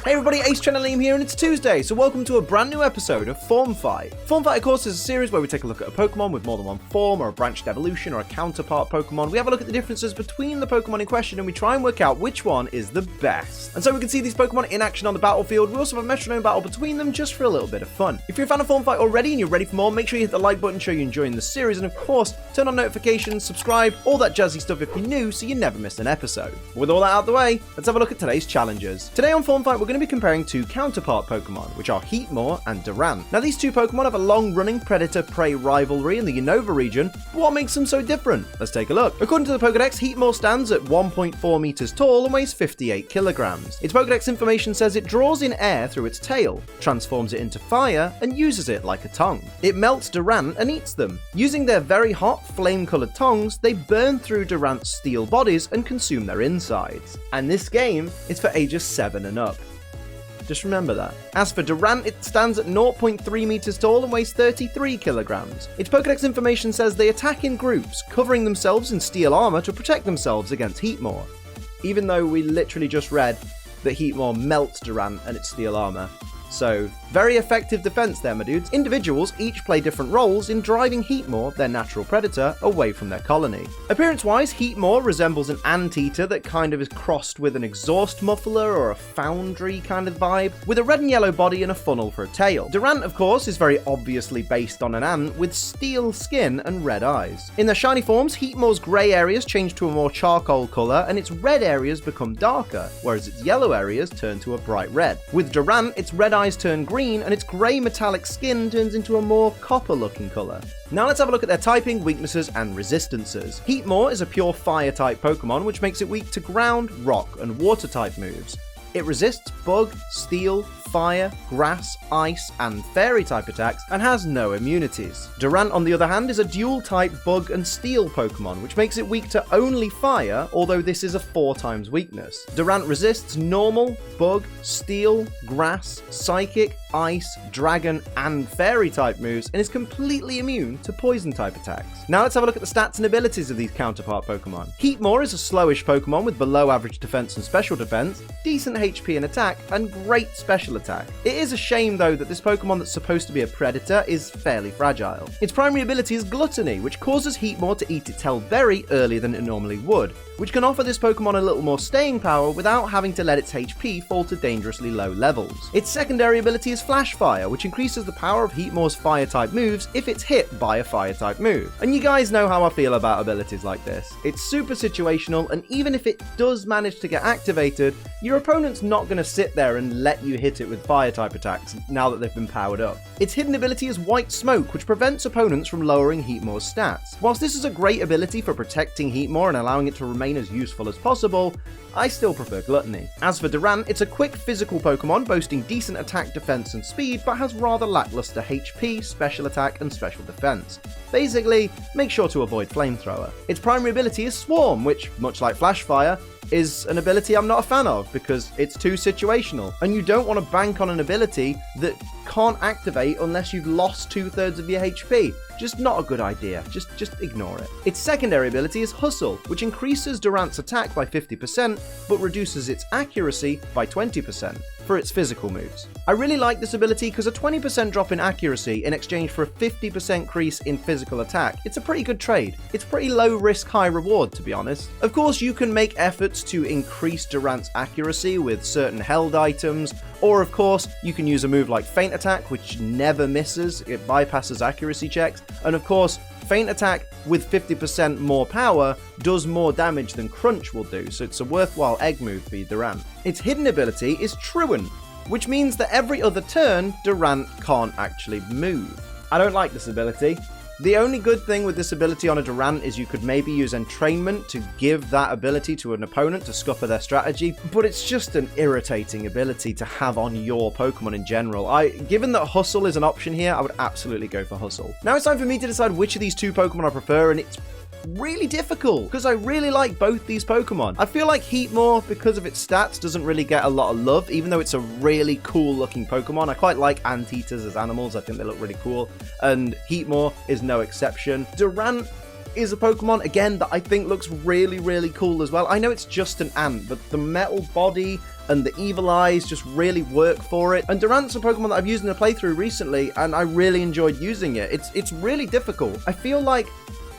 Hey everybody, Ace Channel Liam here, and it's Tuesday, so welcome to a brand new episode of Form Fight. Form Fight, of course, is a series where we take a look at a Pokemon with more than one form, or a branched evolution, or a counterpart Pokemon. We have a look at the differences between the Pokemon in question, and we try and work out which one is the best. And so we can see these Pokemon in action on the battlefield. We also have a Metronome Battle between them, just for a little bit of fun. If you're a fan of Form Fight already and you're ready for more, make sure you hit the like button, show you're enjoying the series, and of course, turn on notifications, subscribe, all that jazzy stuff if you're new, so you never miss an episode. With all that out of the way, let's have a look at today's challenges. Today on Form Fight, we're going to be comparing two counterpart Pokemon, which are Heatmor and Durant. Now, these two Pokemon have a long-running predator-prey rivalry in the Unova region, but what makes them so different? Let's take a look. According to the Pokedex, Heatmor stands at 1.4 meters tall and weighs 58 kilograms. Its Pokedex information says it draws in air through its tail, transforms it into fire, and uses it like a tongue. It melts Durant and eats them. Using their very hot, flame-colored tongues, they burn through Durant's steel bodies and consume their insides. And this game is for ages 7 and up. Just remember that. As for Durant, it stands at 0.3 meters tall and weighs 33 kilograms. Its Pokedex information says they attack in groups, covering themselves in steel armor to protect themselves against Heatmor. Even though we literally just read that Heatmor melts Durant and its steel armor. So, very effective defense there, my dudes. Individuals each play different roles in driving Heatmor, their natural predator, away from their colony. Appearance-wise, Heatmor resembles an anteater that kind of is crossed with an exhaust muffler or a foundry kind of vibe, with a red and yellow body and a funnel for a tail. Durant, of course, is very obviously based on an ant with steel skin and red eyes. In their shiny forms, Heatmor's grey areas change to a more charcoal colour and its red areas become darker, whereas its yellow areas turn to a bright red. With Durant, its red eyes turn green and its grey metallic skin turns into a more copper looking colour. Now let's have a look at their typing, weaknesses and resistances. Heatmor is a pure fire type Pokemon, which makes it weak to ground, rock and water type moves. It resists bug, steel, fire, grass, ice, and fairy type attacks, and has no immunities. Durant, on the other hand, is a dual type bug and steel Pokemon, which makes it weak to only fire, although this is a 4 times weakness. Durant resists normal, bug, steel, grass, psychic, ice, dragon, and fairy type moves, and is completely immune to poison type attacks. Now let's have a look at the stats and abilities of these counterpart Pokemon. Heatmor is a slowish Pokemon with below average defense and special defense, decent HP and attack, and great special attack. It is a shame though that this Pokemon that's supposed to be a predator is fairly fragile. Its primary ability is Gluttony, which causes Heatmor to eat its held berry earlier than it normally would, which can offer this Pokemon a little more staying power without having to let its HP fall to dangerously low levels. Its secondary ability is Flash Fire, which increases the power of Heatmor's fire type moves if it's hit by a fire type move. And you guys know how I feel about abilities like this. It's super situational, and even if it does manage to get activated, your opponent's not going to sit there and let you hit it with fire type attacks now that they've been powered up. Its hidden ability is White Smoke, which prevents opponents from lowering Heatmor's stats. Whilst this is a great ability for protecting Heatmor and allowing it to remain as useful as possible, I still prefer Gluttony. As for Durant, it's a quick physical Pokemon boasting decent attack, defense and speed, but has rather lackluster HP, special attack and special defense. Basically, make sure to avoid Flamethrower. Its primary ability is Swarm, which, much like Flash Fire, is an ability I'm not a fan of because it's too situational, and you don't want to bank on an ability that can't activate unless you've lost 2/3 of your HP. Just not a good idea, just ignore it. Its secondary ability is Hustle, which increases Durant's attack by 50% but reduces its accuracy by 20% for its physical moves. I really like this ability because a 20% drop in accuracy in exchange for a 50% increase in physical attack, it's a pretty good trade. It's pretty low risk, high reward, to be honest. Of course, you can make efforts to increase Durant's accuracy with certain held items, or of course, you can use a move like Feint Attack, which never misses, it bypasses accuracy checks, and of course, Feint Attack with 50% more power does more damage than Crunch will do, so it's a worthwhile egg move for Durant. Its hidden ability is Truant, which means that every other turn, Durant can't actually move. I don't like this ability. The only good thing with this ability on a Durant is you could maybe use Entrainment to give that ability to an opponent to scupper their strategy, but it's just an irritating ability to have on your Pokemon in general. Given that Hustle is an option here, I would absolutely go for Hustle. Now it's time for me to decide which of these two Pokemon I prefer, and it's really difficult because I really like both these Pokemon. I feel like Heatmor, because of its stats, doesn't really get a lot of love, even though it's a really cool looking Pokemon. I quite like anteaters as animals. I think they look really cool, and Heatmor is no exception. Durant is a Pokemon, again, that I think looks really, really cool as well. I know it's just an ant, but the metal body and the evil eyes just really work for it. And Durant's a Pokemon that I've used in a playthrough recently, and I really enjoyed using it. It's really difficult. I feel like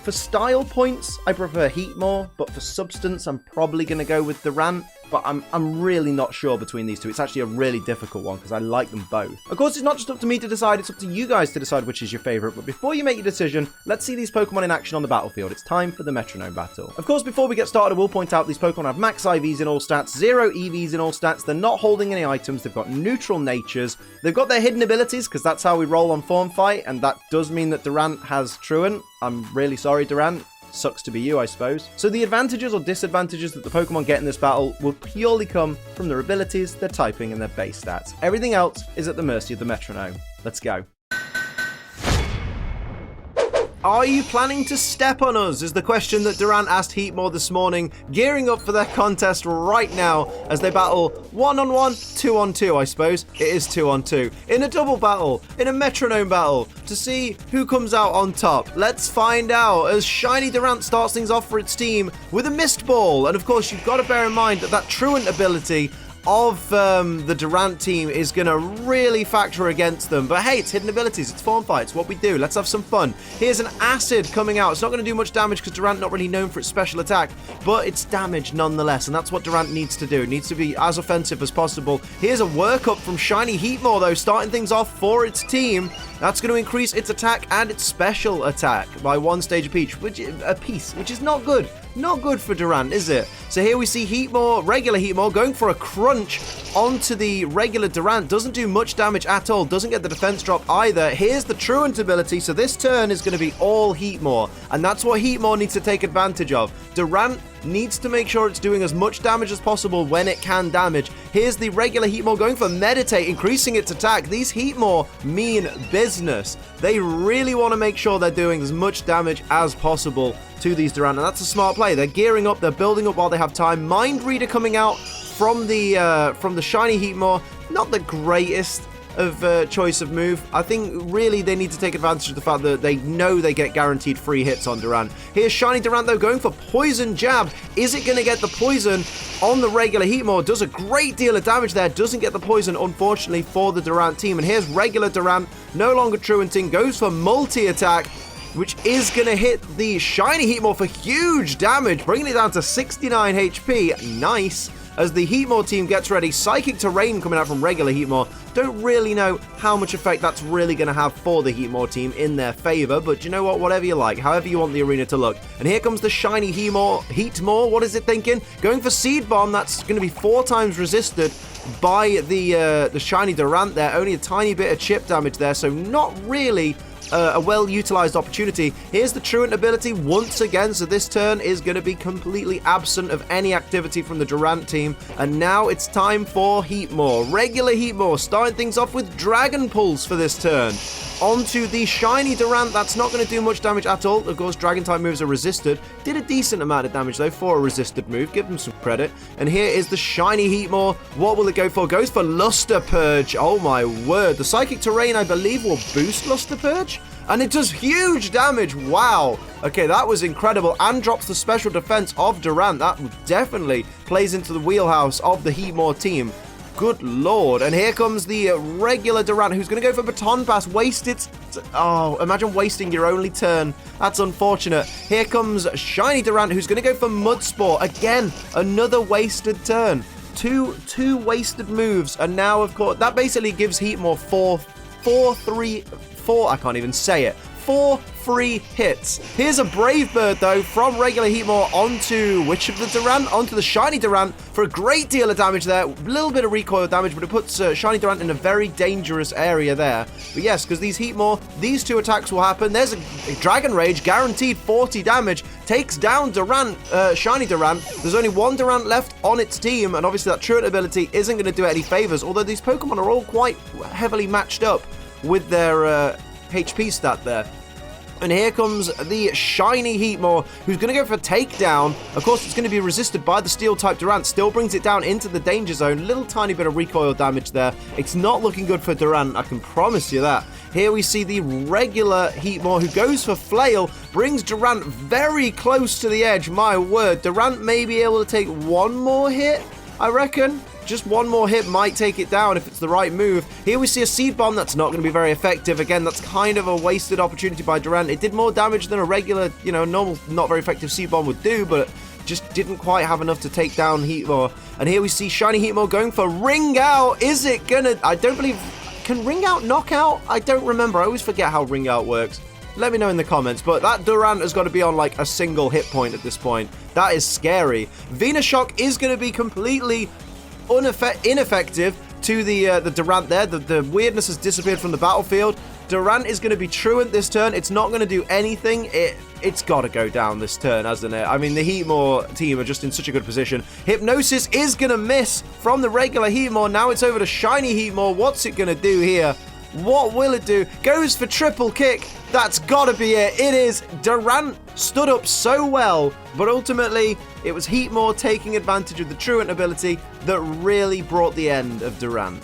for style points, I prefer Heatmor, but for substance, I'm probably going to go with Durant. But I'm really not sure between these two. It's actually a really difficult one because I like them both. Of course, it's not just up to me to decide, it's up to you guys to decide which is your favorite. But before you make your decision, let's see these Pokemon in action on the battlefield. It's time for the Metronome Battle. Of course, before we get started, I will point out these Pokemon have max IVs in all stats, 0 EVs in all stats. They're not holding any items. They've got neutral natures. They've got their hidden abilities because that's how we roll on Form Fight. And that does mean that Durant has Truant. I'm really sorry, Durant. Sucks to be you, I suppose. So the advantages or disadvantages that the Pokemon get in this battle will purely come from their abilities, their typing, and their base stats. Everything else is at the mercy of the Metronome. Let's go. Are you planning to step on us? Is the question that Durant asked Heatmor this morning, gearing up for their contest right now as they battle 1-on-1, 2-on-2, I suppose. It is 2-on-2. In a double battle, in a Metronome battle, to see who comes out on top. Let's find out as Shiny Durant starts things off for its team with a Mist Ball. And of course, you've got to bear in mind that that Truant ability of the Durant team is going to really factor against them. But hey, it's hidden abilities. It's Form Fight. It's what we do. Let's have some fun. Here's an Acid coming out. It's not going to do much damage because Durant not really known for its special attack, but it's damage nonetheless, and that's what Durant needs to do. It needs to be as offensive as possible. Here's a workup from Shiny Heatmor, though, starting things off for its team. That's going to increase its attack and its special attack by 1 stage apiece, which is not good. Not good for Durant, is it? So here we see Heatmor, regular Heatmor, going for a crunch onto the regular Durant. Doesn't do much damage at all. Doesn't get the defense drop either. Here's the Truant ability. So this turn is going to be all Heatmor. And that's what Heatmor needs to take advantage of. Durant needs to make sure it's doing as much damage as possible when it can damage. Here's the regular Heatmor going for Meditate, increasing its attack. These Heatmor mean business. They really want to make sure they're doing as much damage as possible to these Durant, and that's a smart play. They're gearing up, they're building up while they have time. Mind Reader coming out from the Shiny Heatmor, not the greatest of choice of move. I think really they need to take advantage of the fact that they know they get guaranteed free hits on Durant. Here's Shiny Durant though going for Poison Jab. Is it going to get the poison on the regular Heatmor? Does a great deal of damage there. Doesn't get the poison, unfortunately, for the Durant team. And here's regular Durant, no longer Truanting, goes for multi-attack, which is going to hit the Shiny Heatmor for huge damage, bringing it down to 69 HP. Nice. As the Heatmor team gets ready, Psychic Terrain coming out from regular Heatmor. Don't really know how much effect that's really going to have for the Heatmor team in their favor, but you know what? Whatever you like, however you want the arena to look. And here comes the Shiny Heatmor. What is it thinking? Going for Seed Bomb. That's going to be 4 times resisted by the Shiny Durant there. Only a tiny bit of chip damage there, so not really a well-utilized opportunity. Here's the Truant ability once again, so this turn is going to be completely absent of any activity from the Durant team. And now it's time for Heatmor. Regular Heatmor starting things off with Dragon Pulse for this turn. Onto the Shiny Durant. That's not going to do much damage at all. Of course, Dragon-type moves are resisted. Did a decent amount of damage, though, for a resisted move. Give them some credit. And here is the Shiny Heatmor. What will it go for? Goes for Luster Purge. Oh, my word. The Psychic Terrain, I believe, will boost Luster Purge. And it does huge damage. Wow. Okay, that was incredible. And drops the special defense of Durant. That definitely plays into the wheelhouse of the Heatmor team. Good lord. And here comes the regular Durant, who's going to go for Baton Pass. Waste it. Oh, imagine wasting your only turn. That's unfortunate. Here comes Shiny Durant, who's going to go for Mud Sport. Again, another wasted turn. Two wasted moves. And now, of course, that basically gives Heatmor 4 I can't even say it. 4 free hits. Here's a Brave Bird, though, from regular Heatmor onto which of the Durant? Onto the Shiny Durant for a great deal of damage there. A little bit of recoil damage, but it puts Shiny Durant in a very dangerous area there. But yes, because these Heatmor, these 2 attacks will happen. There's a Dragon Rage, guaranteed 40 damage. Takes down Durant, Shiny Durant. There's only 1 Durant left on its team, and obviously that Truant ability isn't going to do it any favors, although these Pokemon are all quite heavily matched up with their HP stat there. And here comes the Shiny Heatmor, who's going to go for Takedown. Of course, it's going to be resisted by the Steel-type Durant. Still brings it down into the danger zone. Little tiny bit of recoil damage there. It's not looking good for Durant, I can promise you that. Here we see the regular Heatmor who goes for Flail, brings Durant very close to the edge. My word, Durant may be able to take one more hit, I reckon. Just one more hit might take it down if it's the right move. Here we see a Seed Bomb that's not going to be very effective. Again, that's kind of a wasted opportunity by Durant. It did more damage than a regular, normal, not very effective Seed Bomb would do, but just didn't quite have enough to take down Heatmor. And here we see Shiny Heatmor going for Ring Out. Is it gonna... I don't believe... Can Ring Out knock out? I don't remember. I always forget how Ring Out works. Let me know in the comments, but that Durant has got to be on like a single hit point at this point. That is scary. Venus Shock is going to be completely ineffective to the Durant there. The weirdness has disappeared from the battlefield. Durant is going to be truant this turn. It's not going to do anything. It's got to go down this turn, hasn't it? I mean, the Heatmor team are just in such a good position. Hypnosis is going to miss from the regular Heatmor. Now it's over to Shiny Heatmor. What's it going to do here? What will it do? Goes for triple kick. That's got to be it. It is. Durant stood up so well, but ultimately it was Heatmor taking advantage of the truant ability that really brought the end of Durant.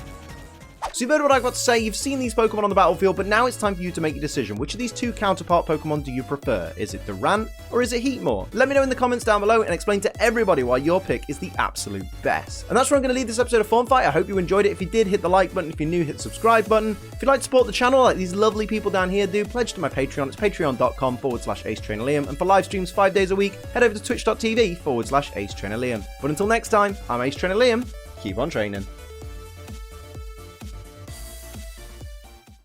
So you've heard what I've got to say, you've seen these Pokemon on the battlefield, but now it's time for you to make your decision. Which of these two counterpart Pokemon do you prefer? Is it Durant or is it Heatmor? Let me know in the comments down below and explain to everybody why your pick is the absolute best. And that's where I'm going to leave this episode of Form Fight. I hope you enjoyed it. If you did, hit the like button. If you're new, hit the subscribe button. If you'd like to support the channel like these lovely people down here do, pledge to my Patreon. It's patreon.com/AceTrainerLiam. And for live streams 5 days a week, head over to twitch.tv/AceTrainerLiam. But until next time, I'm Ace Trainer Liam. Keep on training.